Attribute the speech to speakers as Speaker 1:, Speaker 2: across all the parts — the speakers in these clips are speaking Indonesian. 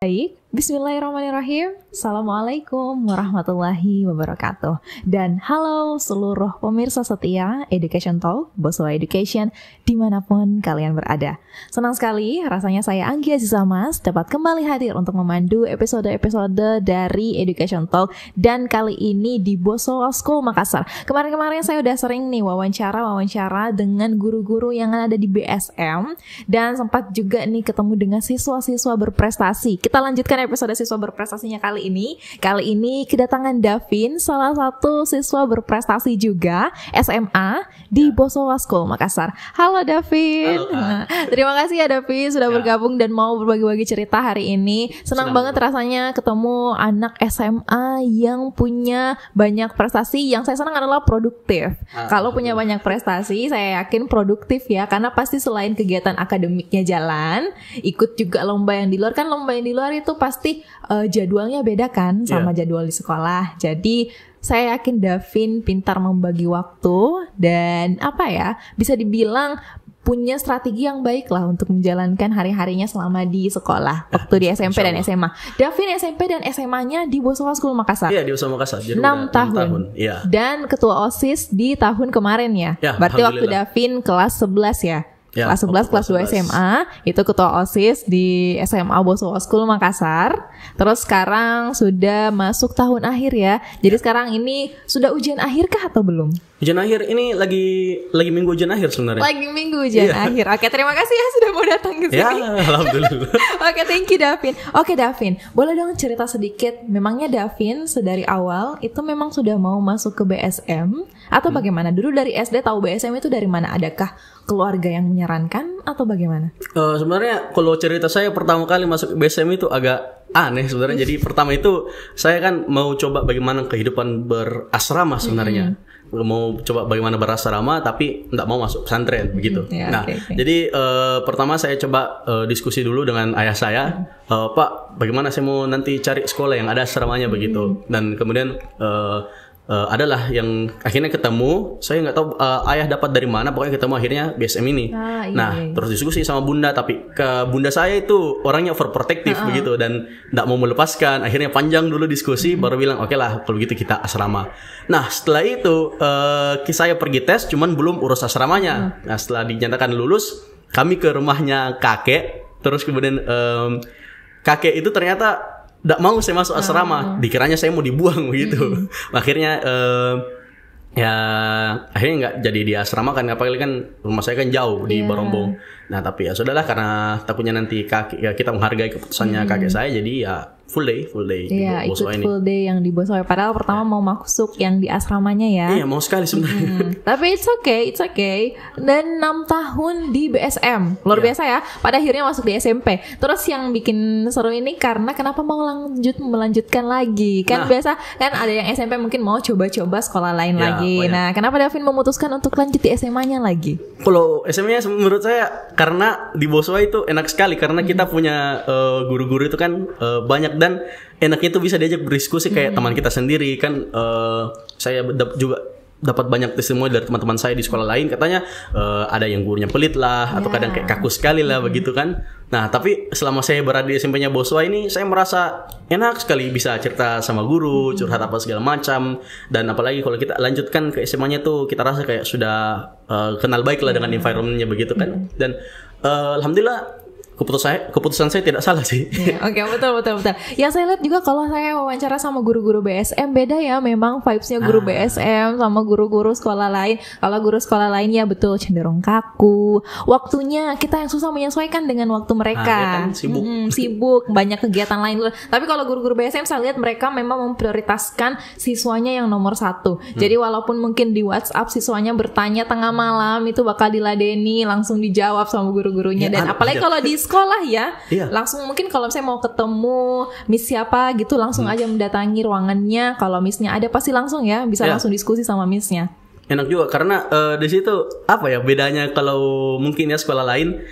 Speaker 1: Baik, bismillahirrahmanirrahim. Assalamualaikum warahmatullahi wabarakatuh. Dan halo seluruh pemirsa setia Education Talk, Boswa Education, dimanapun kalian berada. Senang sekali rasanya saya Anggi Aziza Mas dapat kembali hadir untuk memandu episode-episode dari Education Talk. Dan kali ini di Boswa School Makassar. Kemarin-kemarin saya udah sering nih wawancara dengan guru-guru yang ada di BSM. Dan sempat juga nih ketemu dengan siswa-siswa berprestasi. Kita lanjutkan episode siswa berprestasinya kali ini. Kali ini kedatangan Davin, salah satu siswa berprestasi juga SMA di Boswa School Makassar. Halo Davin.
Speaker 2: Halo,
Speaker 1: terima kasih ya Davin sudah bergabung dan mau berbagi-bagi cerita hari ini. Senang banget rasanya ketemu anak SMA yang punya banyak prestasi. Yang saya senang adalah produktif. Kalau punya banyak prestasi, saya yakin produktif ya, karena pasti selain kegiatan akademiknya jalan, ikut juga lomba yang di luar. Kan lomba yang di luar itu pasti jadwalnya beda kan sama jadwal di sekolah. Jadi saya yakin Davin pintar membagi waktu dan bisa dibilang punya strategi yang baik lah untuk menjalankan hari-harinya selama di sekolah waktu di SMP dan SMA. Davin SMP dan SMA-nya di Boswa School Makassar.
Speaker 2: Iya, di Boswa Makassar.
Speaker 1: 6 tahun.
Speaker 2: Iya.
Speaker 1: Dan ketua OSIS di tahun kemarin ya. Berarti waktu Davin kelas 11 ya. Kelas 11, kelas 2 SMA, itu ketua OSIS di SMA Boswa School Makassar. Terus sekarang sudah masuk tahun akhir ya. Jadi sekarang ini sudah ujian akhir kah atau belum?
Speaker 2: Ujian akhir ini lagi minggu ujian akhir sebenarnya.
Speaker 1: Lagi minggu ujian akhir. Oke, terima kasih ya sudah mau datang ke sini.
Speaker 2: Ya, alhamdulillah.
Speaker 1: Oke, thank you Davin. Oke Davin, boleh dong cerita sedikit. Memangnya Davin sedari awal itu memang sudah mau masuk ke BSM atau bagaimana? Dulu dari SD tahu BSM itu dari mana? Adakah keluarga yang menyarankan atau bagaimana?
Speaker 2: Sebenarnya kalau cerita saya pertama kali masuk BSM itu agak aneh sebenarnya. Jadi pertama itu saya kan mau coba bagaimana kehidupan berasrama sebenarnya. Mau coba bagaimana berasrama tapi enggak mau masuk pesantren begitu. Jadi pertama saya coba diskusi dulu dengan ayah saya, Pak, bagaimana saya mau nanti cari sekolah yang ada asramanya begitu. Dan kemudian adalah yang akhirnya ketemu, saya nggak tahu ayah dapat dari mana, pokoknya ketemu akhirnya BSM ini. Terus diskusi sama bunda, tapi ke bunda saya itu orangnya overprotective begitu dan nggak mau melepaskan. Akhirnya panjang dulu diskusi, baru bilang oke lah kalau gitu kita asrama. Nah setelah itu saya pergi tes, cuman belum urus asramanya. Nah setelah dinyatakan lulus, kami ke rumahnya kakek, terus kemudian kakek itu ternyata nggak mau saya masuk asrama, dikiranya saya mau dibuang begitu. Akhirnya akhirnya nggak jadi di asrama kan, apalagi kan rumah saya kan jauh di Barombong. Nah tapi ya sudahlah, karena takutnya nanti kita menghargai keputusannya kakek saya, jadi ya full day di Boswa ini.
Speaker 1: Full day yang di Boswa. Padahal pertama mau masuk yang di asramanya ya.
Speaker 2: Iya, mau sekali sebenarnya.
Speaker 1: Tapi it's okay. Dan 6 tahun di BSM. Luar biasa ya. Pada akhirnya masuk di SMP. Terus yang bikin seru ini karena kenapa mau melanjutkan lagi? Kan biasa kan ada yang SMP mungkin mau coba-coba sekolah lain lagi. Banyak. Nah, kenapa Davin memutuskan untuk lanjut di SMA-nya lagi?
Speaker 2: Kalau SMA-nya menurut saya karena di Boswa itu enak sekali karena kita punya guru-guru itu kan banyak dan enaknya itu bisa diajak berdiskusi kayak teman kita sendiri kan. Saya juga dapat banyak testimoni dari teman-teman saya di sekolah lain, katanya ada yang gurunya pelit lah atau kadang kayak kaku sekali lah begitu kan. Nah tapi selama saya berada di SMP-nya Boswa ini, saya merasa enak sekali bisa cerita sama guru, curhat apa segala macam. Dan apalagi kalau kita lanjutkan ke SMA-nya tuh kita rasa kayak sudah kenal baik lah dengan environment-nya begitu kan. Dan alhamdulillah keputusan saya tidak salah sih.
Speaker 1: Oke, betul. Yang saya lihat juga kalau saya wawancara sama guru-guru BSM beda ya, memang vibes-nya guru BSM sama guru-guru sekolah lain. Kalau guru sekolah lain ya betul cenderung kaku. Waktunya kita yang susah menyesuaikan dengan waktu mereka.
Speaker 2: Kan,
Speaker 1: sibuk, banyak kegiatan lain. Tapi kalau guru-guru BSM saya lihat mereka memang memprioritaskan siswanya yang nomor 1. Jadi walaupun mungkin di WhatsApp siswanya bertanya tengah malam, itu bakal diladeni, langsung dijawab sama guru-gurunya. Dan apalagi kalau di sekolah ya, langsung mungkin kalau saya mau ketemu miss siapa gitu langsung aja mendatangi ruangannya. Kalau missnya ada pasti langsung ya bisa langsung diskusi sama missnya.
Speaker 2: Enak juga karena di situ bedanya kalau mungkin ya sekolah lain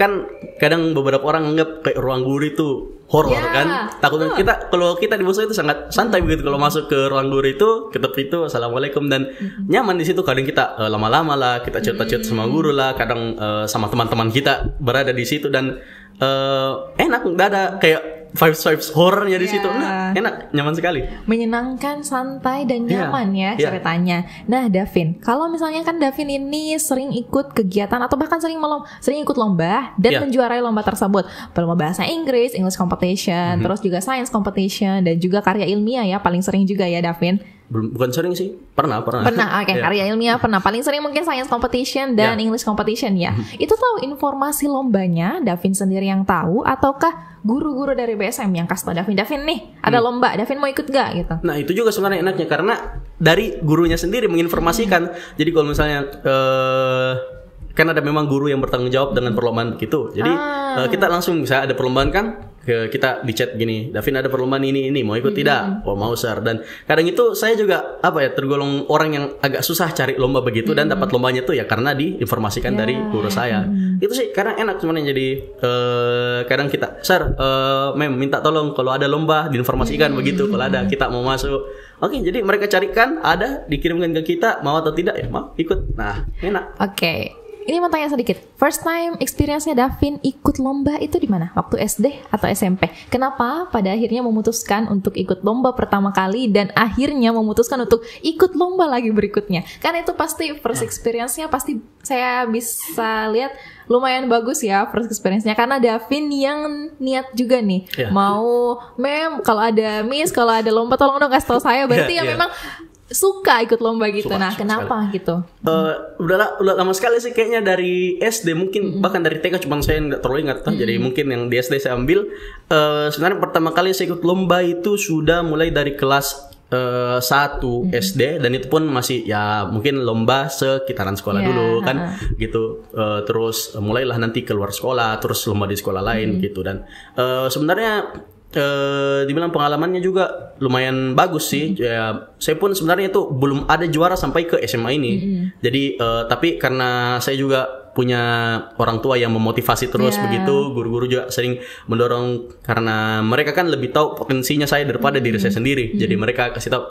Speaker 2: kan kadang beberapa orang anggap kayak ruang guru itu horor kan. Takutnya kalau kita di Boswa itu sangat santai begitu, kalau masuk ke ruang guru itu ketuk pintu assalamualaikum dan nyaman di situ. Kadang kita lama-lama lah kita cerita-cerita sama guru lah, kadang sama teman-teman kita berada di situ dan enak, nggak ada kayak vibes horornya di situ. Nah, enak, nyaman sekali.
Speaker 1: Menyenangkan, santai dan nyaman ya ceritanya. Nah, Davin, kalau misalnya kan Davin ini sering ikut kegiatan atau bahkan sering ikut lomba dan menjuarai lomba tersebut. Lomba bahasa Inggris, English competition, terus juga science competition dan juga karya ilmiah ya, paling sering juga ya Davin.
Speaker 2: Bukan sering sih, pernah.
Speaker 1: Oke, karya ilmiah pernah. Paling sering mungkin science competition dan English competition ya. Itu tahu informasi lombanya Davin sendiri yang tahu ataukah guru-guru dari BSM yang kasih tau Davin nih ada lomba, Davin mau ikut gak gitu?
Speaker 2: Nah itu juga sebenarnya enaknya karena dari gurunya sendiri menginformasikan. Jadi kalau misalnya kan ada memang guru yang bertanggung jawab dengan perlombaan gitu. Jadi kita langsung misalnya ada perlombaan kan, kita di chat gini, Davin ada perlombaan ini mau ikut tidak? Oh mau sir. Dan kadang itu saya juga tergolong orang yang agak susah cari lomba begitu dan dapat lombanya tuh ya karena diinformasikan dari guru saya. Itu sih karena enak sebenarnya. Jadi kadang kita, sir, mem minta tolong kalau ada lomba diinformasikan begitu. Kalau ada kita mau masuk. Oke, jadi mereka carikan, ada dikirimkan ke kita, mau atau tidak ya mau ikut. Nah enak.
Speaker 1: Oke. Ini mau tanya sedikit. First time experience-nya Davin ikut lomba itu di mana? Waktu SD atau SMP? Kenapa pada akhirnya memutuskan untuk ikut lomba pertama kali dan akhirnya memutuskan untuk ikut lomba lagi berikutnya? Kan itu pasti first experience-nya pasti saya bisa lihat lumayan bagus ya first experience-nya karena Davin yang niat juga nih. Mau kalau ada miss, kalau ada lomba tolong dong kasih tahu saya. Berarti memang suka ikut lomba gitu. Nah, kenapa sekali. Gitu?
Speaker 2: Udah lama sekali sih kayaknya dari SD mungkin bahkan dari TK cuma saya nggak terlalu ingat jadi mungkin yang di SD saya ambil sebenarnya pertama kali saya ikut lomba itu sudah mulai dari kelas 1 SD dan itu pun masih ya mungkin lomba sekitaran sekolah dulu kan gitu terus mulailah nanti keluar sekolah terus lomba di sekolah lain gitu dan sebenarnya dibilang pengalamannya juga lumayan bagus sih. Ya, saya pun sebenarnya itu belum ada juara sampai ke SMA ini. Jadi tapi karena saya juga punya orang tua yang memotivasi terus begitu, guru-guru juga sering mendorong karena mereka kan lebih tahu potensinya saya daripada diri saya sendiri. Jadi mereka kasih tahu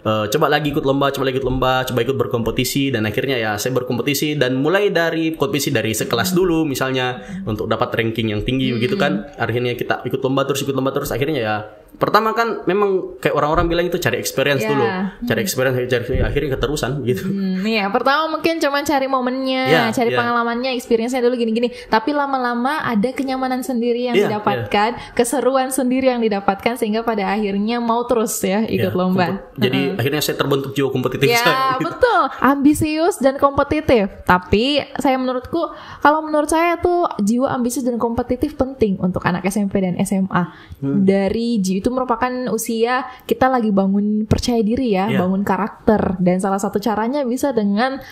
Speaker 2: coba lagi ikut lomba, coba ikut berkompetisi dan akhirnya ya saya berkompetisi dan mulai dari kompetisi dari sekelas dulu misalnya untuk dapat ranking yang tinggi begitu kan. Akhirnya kita ikut lomba terus akhirnya ya pertama kan memang kayak orang-orang bilang itu cari experience dulu. Cari experience akhirnya keterusan gitu.
Speaker 1: Iya, pertama mungkin cuma cari momennya, cari pengalamannya, experience-nya dulu gini-gini. Tapi lama-lama ada kenyamanan sendiri yang didapatkan, keseruan sendiri yang didapatkan sehingga pada akhirnya mau terus ya ikut lomba.
Speaker 2: Jadi akhirnya saya terbentuk jiwa kompetitif saya.
Speaker 1: Ya, betul. Ambisius dan kompetitif. Tapi kalau menurut saya tuh jiwa ambisius dan kompetitif penting untuk anak SMP dan SMA. Dari itu merupakan usia kita lagi bangun percaya diri ya, bangun karakter dan salah satu caranya bisa dengan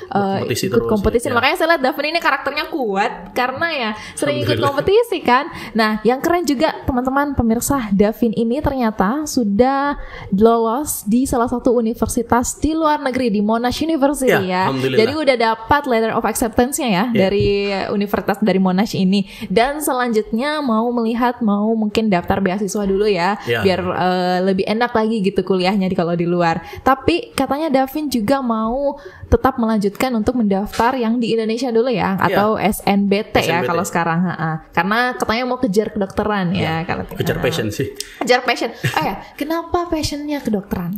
Speaker 1: ikut kompetisi. Makanya saya lihat Davin ini karakternya kuat karena ya sering ikut kompetisi kan. Nah, yang keren juga teman-teman pemirsa, Davin ini ternyata sudah lolos di salah satu universitas di luar negeri di Monash University ya. Jadi udah dapat letter of acceptance-nya ya dari universitas dari Monash ini. Dan selanjutnya mau mungkin daftar beasiswa dulu ya. Biar lebih enak lagi gitu kuliahnya kalau di luar. Tapi katanya Davin juga mau tetap melanjutkan untuk mendaftar yang di Indonesia dulu ya atau SNBT ya kalau sekarang. Karena katanya mau kejar kedokteran ya.
Speaker 2: Kejar passion sih.
Speaker 1: Kejar passion. Kenapa passionnya kedokteran?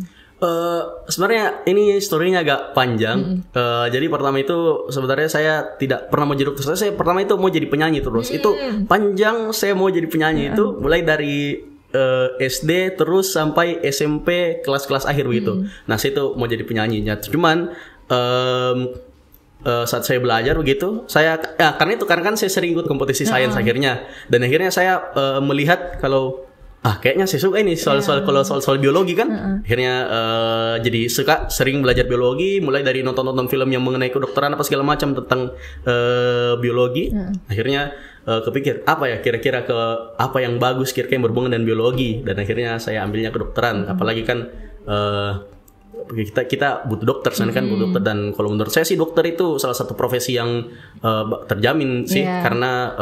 Speaker 2: Sebenarnya ini story-nya agak panjang. Jadi pertama itu sebenarnya saya tidak pernah mau jadi dokter. Saya pertama itu mau jadi penyanyi terus. Itu panjang saya mau jadi penyanyi itu mulai dari SD terus sampai SMP kelas-kelas akhir begitu. Nah, saya itu mau jadi penyanyinya. Cuman saat saya belajar begitu, karena kan saya sering ikut kompetisi sains akhirnya. Dan akhirnya saya melihat kalau kayaknya saya suka ini soal biologi kan. Akhirnya jadi sering belajar biologi, mulai dari nonton film yang mengenai kedokteran apa segala macam tentang biologi. Akhirnya kepikir apa ya kira-kira apa yang bagus kira-kira yang berhubungan dengan biologi dan akhirnya saya ambilnya kedokteran. Apalagi kan kita butuh dokter, sebenarnya kan butuh dokter, dan kalau menurut saya sih dokter itu salah satu profesi yang terjamin sih, karena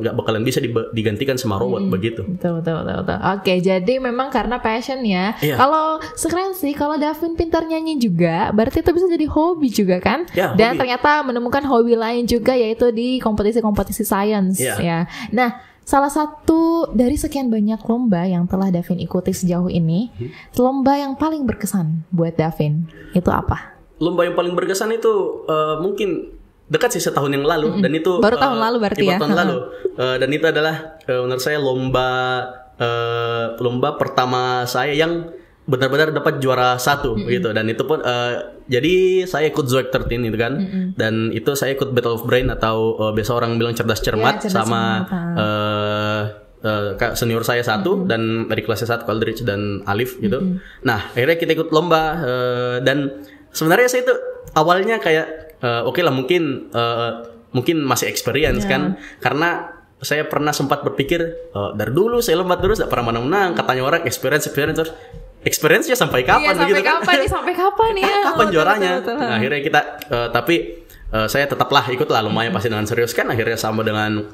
Speaker 2: nggak bakalan bisa digantikan sama robot begitu.
Speaker 1: Betul. Oke, jadi memang karena passion ya. Kalau sekarang sih, kalau Davin pintar nyanyi juga, berarti itu bisa jadi hobi juga kan? Dan ternyata menemukan hobi lain juga, yaitu di kompetisi-kompetisi sains ya. Nah, salah satu dari sekian banyak lomba yang telah Davin ikuti sejauh ini, lomba yang paling berkesan buat Davin itu apa?
Speaker 2: Lomba yang paling berkesan itu mungkin dekat sih setahun yang lalu, dan itu
Speaker 1: baru tahun lalu berarti ya.
Speaker 2: Tahun lalu. Dan itu adalah menurut saya lomba pertama saya yang benar-benar dapat juara 1 gitu. Dan itu pun jadi saya ikut Zoek 13 itu kan, dan itu saya ikut Battle of Brain atau biasa orang bilang cerdas cermat, sama senior saya satu, dan dari kelasnya satu, Aldrich dan Alif gitu. Nah akhirnya kita ikut lomba, dan sebenarnya saya itu awalnya kayak oke lah, mungkin masih experience kan, karena saya pernah sempat berpikir dari dulu saya lomba terus gak pernah menang, katanya orang experience terus. Experience-nya sampai kapan begitu kan?
Speaker 1: Sampai kapan ya?
Speaker 2: Kapan juaranya? Nah, akhirnya kita tapi saya tetaplah ikutlah lumayan pasti dengan serius kan, akhirnya sama dengan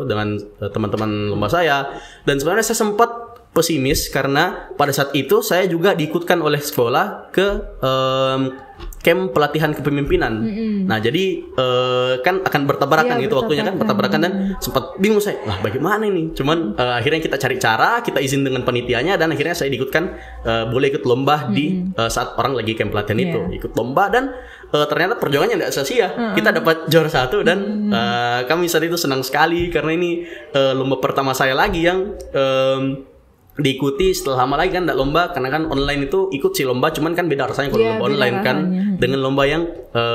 Speaker 2: dengan teman-teman lomba saya. Dan sebenarnya saya sempat pesimis karena pada saat itu saya juga diikutkan oleh sekolah ke camp pelatihan kepemimpinan. Nah jadi kan akan bertabrakan gitu waktunya kan, bertabrakan, dan sempat bingung saya, lah bagaimana ini? Cuman akhirnya kita cari cara, kita izin dengan panitianya, dan akhirnya saya diikutkan boleh ikut lomba di saat orang lagi camp pelatihan itu, ikut lomba, dan ternyata perjuangannya tidak sia-sia. Kita dapat juara 1, dan kami saat itu senang sekali karena ini lomba pertama saya lagi yang diikuti setelah lama lagi kan, enggak lomba, karena kan online itu ikut si lomba, cuman kan beda rasanya kalau lomba online kan dengan lomba yang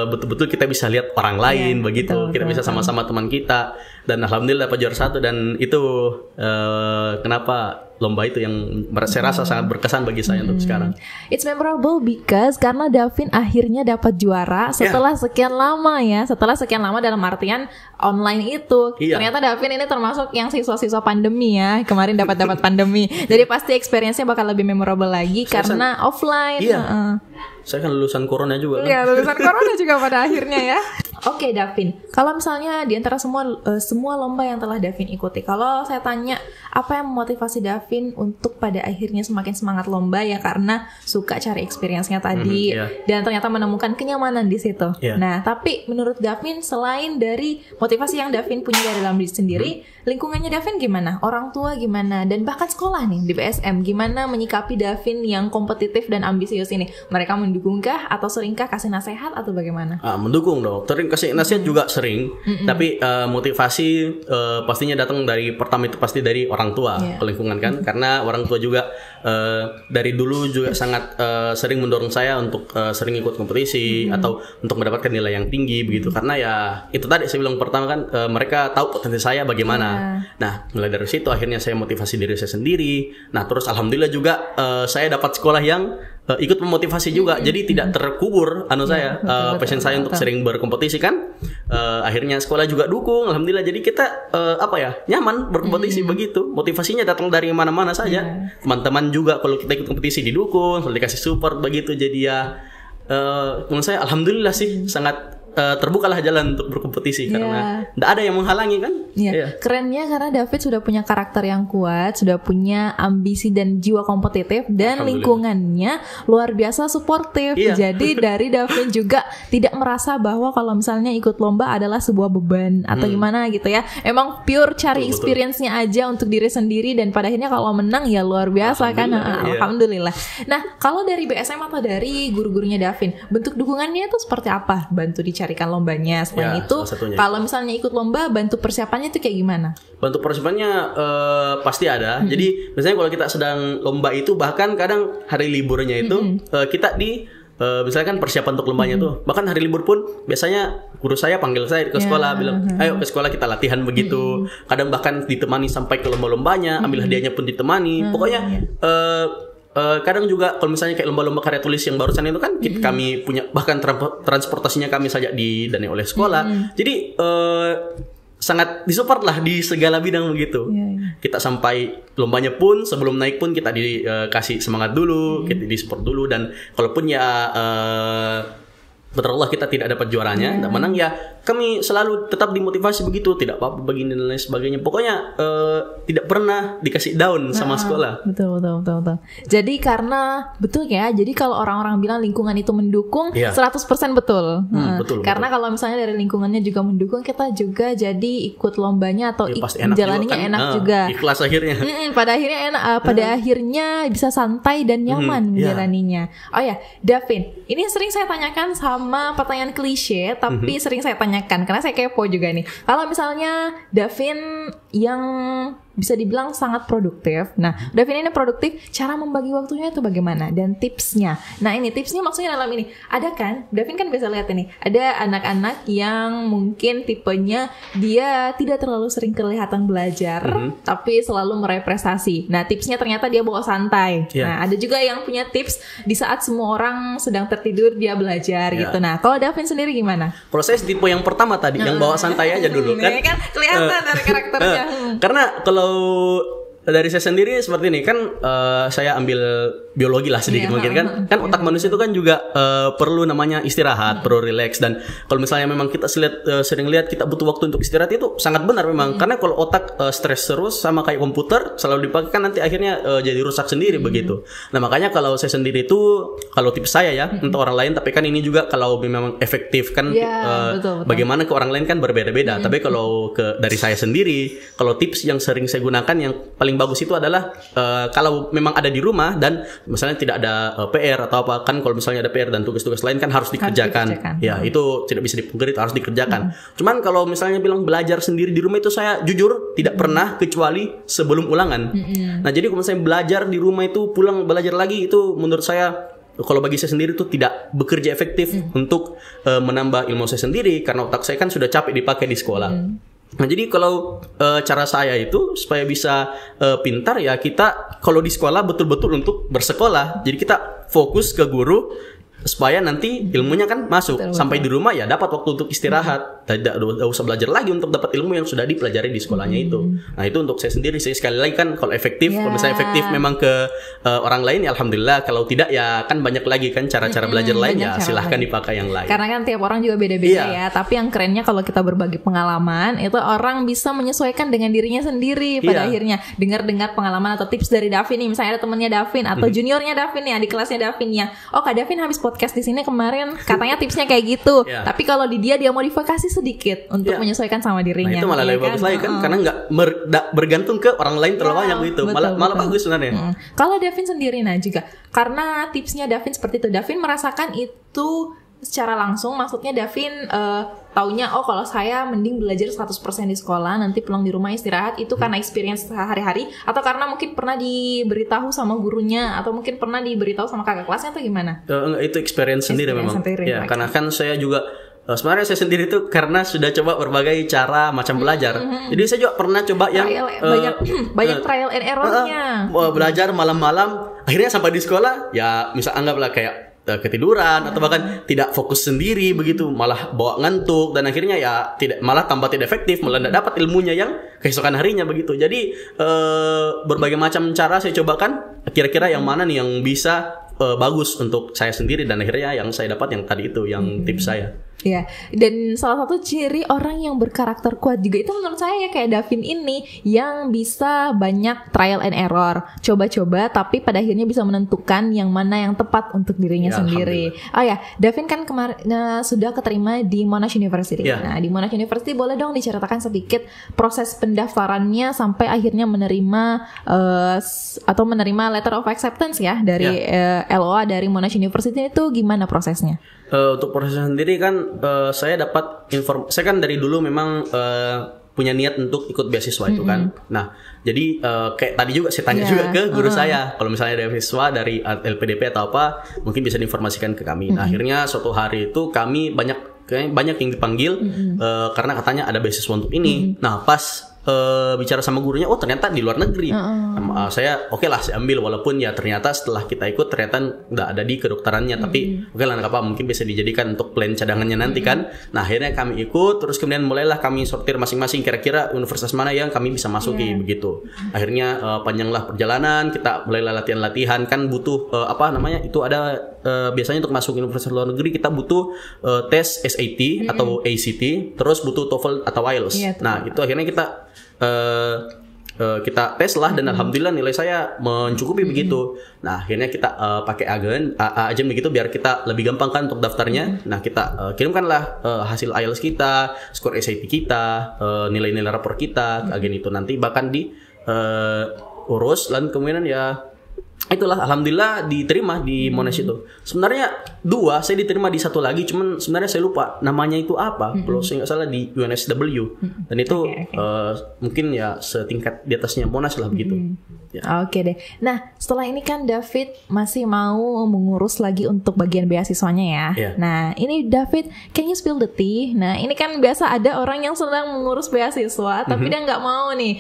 Speaker 2: betul-betul kita bisa lihat orang lain begitu, kita bisa sama-sama teman kita, dan alhamdulillah dapat juara 1, dan itu kenapa lomba itu yang saya rasa sangat berkesan bagi saya untuk sekarang.
Speaker 1: It's memorable because karena Davin akhirnya dapat juara setelah sekian lama ya, setelah sekian lama dalam artian online itu. Ternyata Davin ini termasuk yang siswa-siswa pandemi ya, kemarin dapat pandemi. Jadi pasti experience-nya bakal lebih memorable lagi karena offline.
Speaker 2: Saya kan lulusan corona juga kan?
Speaker 1: Iya, lulusan corona juga pada akhirnya ya. Oke, Davin, kalau misalnya di antara semua lomba yang telah Davin ikuti, kalau saya tanya apa yang memotivasi Davin untuk pada akhirnya semakin semangat lomba, ya karena suka cari experience-nya tadi, dan ternyata menemukan kenyamanan di situ. Nah, tapi menurut Davin, selain dari motivasi yang Davin punya dari dalam diri sendiri, lingkungannya Davin gimana? Orang tua gimana? Dan bahkan sekolah nih di BSM, gimana menyikapi Davin yang kompetitif dan ambisius ini? Mereka mendukungkah atau seringkah kasih nasihat atau bagaimana?
Speaker 2: Mendukung dong. Kasih nasihat juga sering, tapi motivasi pastinya datang dari pertama itu pasti dari orang tua, lingkungan kan, karena orang tua juga dari dulu juga sangat sering mendorong saya untuk sering ikut kompetisi atau untuk mendapatkan nilai yang tinggi begitu, karena ya itu tadi saya bilang pertama kan, mereka tahu potensi saya bagaimana. Nah mulai dari situ akhirnya saya motivasi diri saya sendiri. Nah terus alhamdulillah juga saya dapat sekolah yang ikut memotivasi juga, jadi tidak terkubur saya passion saya untuk sering berkompetisi kan. Akhirnya sekolah juga dukung, alhamdulillah. Jadi kita nyaman berkompetisi begitu. Motivasinya datang dari mana-mana saja. Teman-teman juga kalau kita ikut kompetisi didukung, selalu dikasih support begitu. Jadi ya menurut saya alhamdulillah sih sangat terbukalah jalan untuk berkompetisi karena tidak ada yang menghalangi kan.
Speaker 1: Kerennya karena David sudah punya karakter yang kuat, sudah punya ambisi dan jiwa kompetitif, dan lingkungannya luar biasa suportif. Jadi dari David juga tidak merasa bahwa kalau misalnya ikut lomba adalah sebuah beban atau gimana gitu ya. Emang pure cari experience-nya aja untuk diri sendiri, dan pada akhirnya kalau menang ya luar biasa kan. Alhamdulillah. Nah, kalau dari BSM atau dari guru-gurunya Davin, bentuk dukungannya itu seperti apa? Bantu dicarikan lombanya. Selain itu, kalau misalnya ikut lomba, bantu persiapannya itu kayak gimana?
Speaker 2: Bentuk persiapannya pasti ada. Jadi misalnya kalau kita sedang lomba itu, bahkan kadang hari liburnya itu kita misalkan persiapan untuk lombanya tuh, bahkan hari libur pun biasanya guru saya panggil saya ke sekolah, bilang ayo ke sekolah kita latihan begitu. Kadang bahkan ditemani sampai ke lomba-lombanya, ambil hadiahnya pun ditemani. Pokoknya kadang juga kalau misalnya kayak lomba-lomba karya tulis yang barusan itu kan kami punya, bahkan transportasinya kami saja didanai oleh sekolah. Jadi sangat disupport lah di segala bidang begitu. Kita sampai lombanya pun, sebelum naik pun kita dikasih semangat dulu, kita disupport dulu, dan kalaupun ya Allah kita tidak dapat juaranya, tidak menang, ya kami selalu tetap dimotivasi begitu, tidak apa-apa begini dan lain sebagainya. Pokoknya tidak pernah dikasih down sama sekolah.
Speaker 1: Betul. Jadi karena betul ya. Jadi kalau orang-orang bilang lingkungan itu mendukung, 100% betul.
Speaker 2: Betul.
Speaker 1: Karena kalau misalnya dari lingkungannya juga mendukung, kita juga jadi ikut lombanya atau menjalaninya enak juga.
Speaker 2: Ikhlas akhirnya.
Speaker 1: Pada akhirnya enak. Pada akhirnya bisa santai dan nyaman menjalaninya. Oh ya, Davin, ini sering saya tanyakan sama pertanyaan klise, tapi sering saya tanyakan karena saya kepo juga nih. Kalau misalnya Davin yang bisa dibilang sangat produktif. Nah, Davin ini produktif, cara membagi waktunya itu bagaimana? Dan tipsnya. Nah, ini tipsnya maksudnya dalam ini. Ada kan, Davin kan bisa lihat ini. Ada anak-anak yang mungkin tipenya dia tidak terlalu sering kelihatan belajar, tapi selalu meraih prestasi. Nah, tipsnya ternyata dia bawa santai. Nah, ada juga yang punya tips di saat semua orang sedang tertidur dia belajar gitu. Nah, kalau Davin sendiri gimana?
Speaker 2: Proses tipe yang pertama tadi, yang bawa santai aja dulu kan.
Speaker 1: Kan kelihatan dari karakternya.
Speaker 2: Karena kalau dari saya sendiri seperti ini kan, saya ambil biologi lah sedikit mungkin kan otak manusia itu kan juga perlu namanya istirahat, perlu relax, dan kalau misalnya memang kita sering lihat kita butuh waktu untuk istirahat, itu sangat benar memang, karena kalau otak stres terus sama kayak komputer selalu dipakai kan nanti akhirnya jadi rusak sendiri begitu. Nah, makanya kalau saya sendiri itu, kalau tips saya ya untuk orang lain, tapi kan ini juga kalau memang efektif kan, betul. Bagaimana ke orang lain kan berbeda-beda, tapi kalau dari saya sendiri, kalau tips yang sering saya gunakan yang paling bagus itu adalah kalau memang ada di rumah dan misalnya tidak ada PR atau apa, kan kalau misalnya ada PR dan tugas-tugas lain kan harus dikerjakan. Ya, itu tidak bisa dipungkiri, harus dikerjakan. Cuman kalau misalnya bilang belajar sendiri di rumah, itu saya jujur tidak pernah kecuali sebelum ulangan. Nah, jadi kalau misalnya belajar di rumah itu pulang belajar lagi, itu menurut saya, kalau bagi saya sendiri itu tidak bekerja efektif untuk menambah ilmu saya sendiri, karena otak saya kan sudah capek dipakai di sekolah. Nah, jadi kalau cara saya itu supaya bisa pintar, ya kita kalau di sekolah betul-betul untuk bersekolah. Jadi kita fokus ke guru supaya nanti ilmunya kan masuk. Sampai di rumah ya dapat waktu untuk istirahat. Tidak usah belajar lagi untuk dapat ilmu yang sudah dipelajari di sekolahnya itu. Nah, itu untuk saya sendiri. Saya sekali lagi kan kalau efektif, kalau misalnya efektif memang ke orang lain ya alhamdulillah. Kalau tidak ya kan banyak lagi kan cara-cara belajar lain, ya silahkan dipakai yang lain.
Speaker 1: Karena kan tiap orang juga beda-beda ya. Tapi yang kerennya kalau kita berbagi pengalaman, itu orang bisa menyesuaikan dengan dirinya sendiri pada akhirnya. Dengar-dengar pengalaman atau tips dari Davin nih, misalnya ada temannya Davin atau juniornya Davin nih, adik kelasnya Davin ya. Oh, Kak Davin habis podcast di sini kemarin katanya tipsnya kayak gitu. Tapi kalau di dia modifikasi sedikit untuk menyesuaikan sama dirinya.
Speaker 2: Nah, itu malah lebih bagus lagi kan, karena nggak bergantung ke orang lain terlalu banyak gitu. Malah bagus sebenarnya.
Speaker 1: Kalau Davin sendiri juga karena tipsnya Davin seperti itu, Davin merasakan itu secara langsung, maksudnya Davin taunya kalau saya mending belajar 100% di sekolah, nanti pulang di rumah istirahat, itu karena experience sehari-hari, atau karena mungkin pernah diberitahu sama gurunya, atau mungkin pernah diberitahu sama kakak kelasnya, atau gimana?
Speaker 2: Itu experience sendiri memang. Ya, karena kan saya juga sebenarnya saya sendiri tuh karena sudah coba berbagai cara macam belajar. Jadi saya juga pernah coba yang
Speaker 1: banyak trial and error-nya.
Speaker 2: Belajar malam-malam, akhirnya sampai di sekolah ya misal anggaplah kayak ketiduran atau bahkan tidak fokus sendiri begitu, malah bawa ngantuk, dan akhirnya ya malah tambah tidak efektif, malah tidak dapat ilmunya yang keesokan harinya begitu. Jadi berbagai macam cara saya cobakan, kira-kira yang mana nih yang bisa bagus untuk saya sendiri, dan akhirnya yang saya dapat yang tadi itu, yang tips saya.
Speaker 1: Ya, dan salah satu ciri orang yang berkarakter kuat juga itu menurut saya ya kayak Davin ini, yang bisa banyak trial and error, coba-coba, tapi pada akhirnya bisa menentukan yang mana yang tepat untuk dirinya sendiri. Oh ya, Davin kan kemarin sudah keterima di Monash University. Nah, di Monash University boleh dong diceritakan sedikit proses pendaftarannya sampai akhirnya menerima atau menerima letter of acceptance ya dari LOA dari Monash University, itu gimana prosesnya?
Speaker 2: Untuk prosesnya sendiri kan saya dapat saya kan dari dulu memang punya niat untuk ikut beasiswa itu kan. Nah, jadi kayak tadi juga saya tanya juga ke guru saya, kalau misalnya ada beasiswa dari LPDP atau apa, mungkin bisa diinformasikan ke kami. Nah, akhirnya suatu hari itu kami banyak yang dipanggil karena katanya ada beasiswa untuk ini. Nah, pas bicara sama gurunya, oh ternyata di luar negeri. Saya oke lah, saya ambil walaupun ya ternyata setelah kita ikut ternyata nggak ada di kedokterannya, tapi oke lah nggak apa, mungkin bisa dijadikan untuk plan cadangannya nanti kan. Nah akhirnya kami ikut, terus kemudian mulailah kami sortir masing-masing kira-kira universitas mana yang kami bisa masuki begitu. Akhirnya panjanglah perjalanan, kita mulailah latihan-latihan, kan butuh itu ada biasanya untuk masuk universitas luar negeri kita butuh tes SAT atau ACT, terus butuh TOEFL atau IELTS. Nah itu akhirnya kita tes lah, dan alhamdulillah nilai saya mencukupi begitu. Nah akhirnya kita pakai agen begitu biar kita lebih gampang kan untuk daftarnya. Nah kita kirimkanlah hasil IELTS kita, skor SAT kita, nilai-nilai rapor kita ke agen itu, nanti bahkan di urus, dan kemudian ya itulah alhamdulillah diterima di Monash itu. Sebenarnya saya diterima di satu lagi, cuman sebenarnya saya lupa namanya itu apa. Kalau saya nggak salah di UNSW, dan itu mungkin ya setingkat di atasnya Monash lah begitu.
Speaker 1: Oke deh. Nah setelah ini kan David masih mau mengurus lagi untuk bagian beasiswanya ya. Nah ini David, can you spill the tea? Nah ini kan biasa ada orang yang sedang mengurus beasiswa, tapi dia nggak mau nih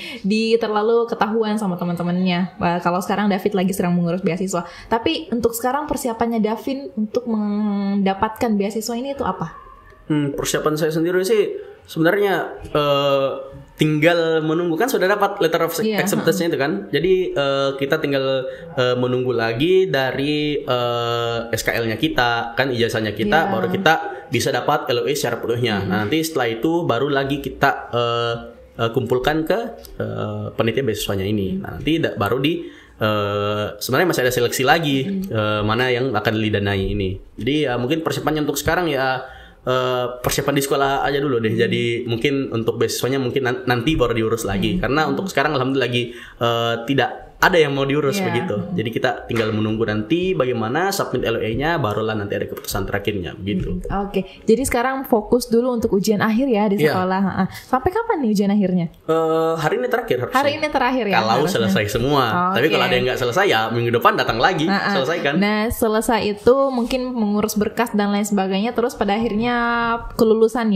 Speaker 1: terlalu ketahuan sama teman-temannya. Kalau sekarang David lagi sedang mengurus beasiswa, tapi untuk sekarang persiapannya David untuk mendapatkan beasiswa ini itu apa?
Speaker 2: Persiapan saya sendiri sih sebenarnya tinggal menunggu, kan sudah dapat letter of acceptance-nya itu kan. Jadi kita tinggal menunggu lagi dari SKL-nya kita, kan ijazahnya kita, baru kita bisa dapat LOA secara penuhnya. Nah nanti setelah itu baru lagi kita kumpulkan ke panitia beasiswanya ini. Nah nanti baru sebenarnya masih ada seleksi lagi mana yang akan didanai ini. Jadi ya mungkin persiapannya untuk sekarang ya persiapan di sekolah aja dulu deh. Jadi mungkin untuk beasiswanya mungkin nanti baru diurus lagi. Karena untuk sekarang alhamdulillah lagi tidak ada yang mau diurus begitu. Jadi kita tinggal menunggu nanti bagaimana submit LOA-nya, barulah nanti ada keputusan terakhirnya begitu.
Speaker 1: Oke. Jadi sekarang fokus dulu untuk ujian akhir ya di sekolah. Sampai kapan nih ujian akhirnya?
Speaker 2: Hari ini terakhir harusnya.
Speaker 1: Hari ini terakhir ya.
Speaker 2: Kalau selesai semua. Tapi kalau ada yang nggak selesai ya minggu depan datang lagi selesaikan.
Speaker 1: Nah selesai itu mungkin mengurus berkas dan lain sebagainya, terus pada akhirnya kelulusan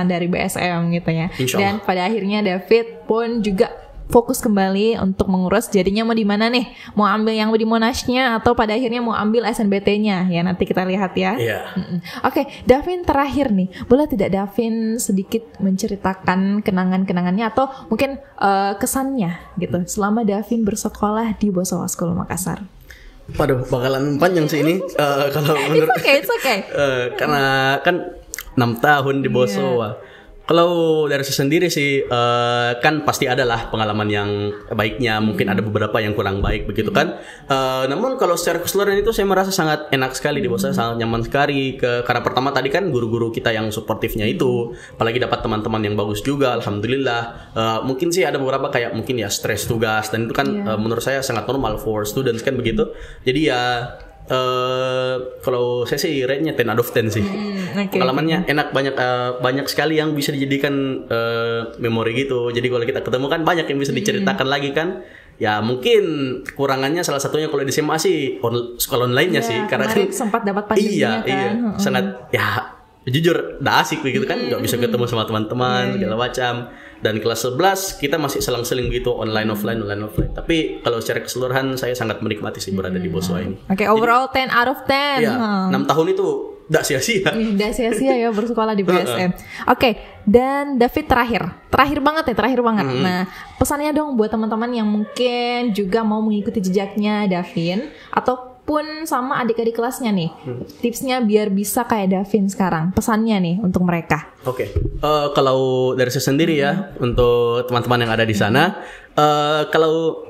Speaker 1: dari BSM gitu ya. Dan pada akhirnya David pun juga fokus kembali untuk mengurus, jadinya mau di mana nih? Mau ambil yang di Monash-nya atau pada akhirnya mau ambil SNBT-nya? Ya nanti kita lihat ya. Oke, Davin terakhir nih, boleh tidak Davin sedikit menceritakan kenangan-kenangannya atau mungkin kesannya gitu selama Davin bersekolah di Bosowa School Makassar?
Speaker 2: Waduh, bakalan panjang sih ini kalau menurut.
Speaker 1: It's okay.
Speaker 2: Karena kan 6 tahun di Bosowa. Kalau dari saya sendiri sih kan pasti adalah pengalaman yang baiknya, mungkin ada beberapa yang kurang baik begitu kan. Namun kalau secara keseluruhan itu saya merasa sangat enak sekali di Bosowa, sangat nyaman sekali karena pertama tadi kan guru-guru kita yang suportifnya itu, apalagi dapat teman-teman yang bagus juga, alhamdulillah. Mungkin sih ada beberapa kayak mungkin ya stres tugas, dan itu kan menurut saya sangat normal for students kan begitu. Jadi ya kalau saya sih rate-nya 10 out of 10 sih. Pengalamannya enak, banyak sekali yang bisa dijadikan memori gitu. Jadi kalau kita ketemu kan banyak yang bisa diceritakan lagi kan. Ya mungkin kekurangannya salah satunya kalau di SMA sih sekolah online-nya sih, karena kan
Speaker 1: sempat dapat pandeminya kan.
Speaker 2: Sangat ya jujur udah asik begitu kan, nggak bisa ketemu sama teman-teman segala macam. Dan kelas 11 kita masih selang-seling gitu, online offline. Tapi kalau secara keseluruhan saya sangat menikmati sih berada di Bosowa ini.
Speaker 1: Oke, overall 10 out of 10.
Speaker 2: Iya, 6 tahun itu tidak sia-sia.
Speaker 1: Tidak sia-sia ya bersekolah di BSM. Oke, dan David terakhir banget. Nah, pesannya dong buat teman-teman yang mungkin juga mau mengikuti jejaknya Davin ataupun sama adik-adik kelasnya nih. Tipsnya biar bisa kayak Davin sekarang. Pesannya nih untuk mereka.
Speaker 2: Oke. Kalau dari saya sendiri ya, untuk teman-teman yang ada di sana, kalau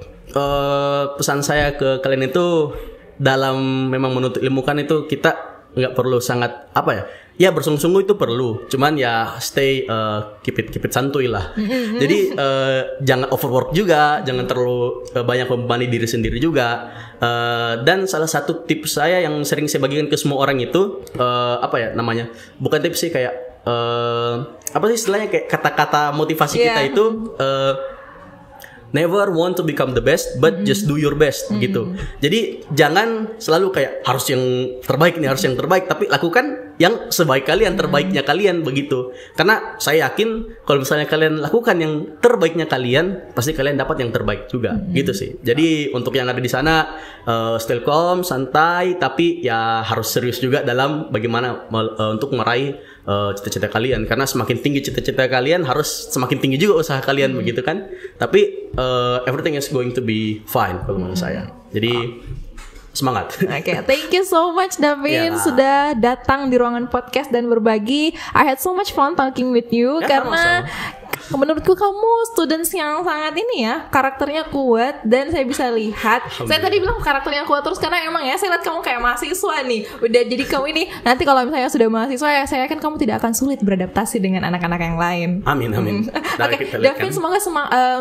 Speaker 2: pesan saya ke kalian itu dalam memang menuntut ilmu kan itu kita nggak perlu sangat ya bersungguh-sungguh itu perlu, cuman ya stay keep it santuy lah. Jadi jangan overwork juga, jangan terlalu banyak membebani diri sendiri juga. Dan salah satu tips saya yang sering saya bagikan ke semua orang itu bukan tips sih, kayak apa sih istilahnya, kayak kata-kata motivasi kita itu never want to become the best, but just do your best gitu. Jadi jangan selalu kayak harus yang terbaik nih, harus yang terbaik, tapi lakukan yang sebaik kalian, terbaiknya kalian begitu. Karena saya yakin kalau misalnya kalian lakukan yang terbaiknya kalian, pasti kalian dapat yang terbaik juga gitu sih. Jadi untuk yang ada di sana, still calm, santai, tapi ya harus serius juga dalam bagaimana untuk meraih cita-cita kalian. Karena semakin tinggi cita-cita kalian, harus semakin tinggi juga usaha kalian begitu kan. Tapi everything is going to be fine kalau menurut saya. Jadi semangat.
Speaker 1: Oke, thank you so much Davin sudah datang di ruangan podcast dan berbagi. I had so much fun talking with you karena menurutku kamu students yang sangat ini ya, karakternya kuat dan saya bisa lihat. Saya tadi bilang karakternya kuat terus karena emang ya saya lihat kamu kayak mahasiswa nih. Udah jadi kamu ini nanti kalau misalnya sudah mahasiswa ya saya yakin kamu tidak akan sulit beradaptasi dengan anak-anak yang lain.
Speaker 2: Amin.
Speaker 1: Oke, Davin semoga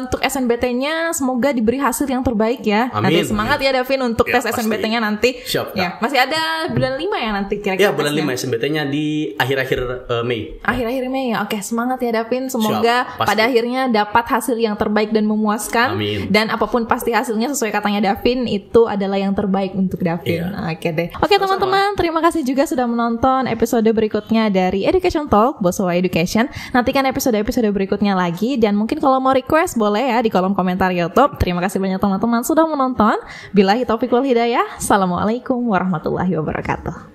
Speaker 1: untuk SNBT-nya semoga diberi hasil yang terbaik ya. Nanti semangat ya Davin untuk tes SNBT-nya nanti.
Speaker 2: Siap.
Speaker 1: Ya, masih ada bulan 5 ya nanti kira-kira.
Speaker 2: Ya, bulan 5 SNBT-nya di akhir-akhir Mei.
Speaker 1: Akhir-akhir Mei ya. Oke, semangat ya Davin. Semoga pada akhirnya dapat hasil yang terbaik dan memuaskan.
Speaker 2: Amin.
Speaker 1: Dan apapun pasti hasilnya sesuai katanya Davin itu adalah yang terbaik untuk Davin. Oke deh. Oke teman-teman, terima kasih juga sudah menonton episode berikutnya dari Education Talk Bosowa Education. Nantikan episode-episode berikutnya lagi dan mungkin kalau mau request boleh ya di kolom komentar YouTube. Terima kasih banyak teman-teman sudah menonton. Billahi taufiq wal hidayah. Assalamualaikum warahmatullahi wabarakatuh.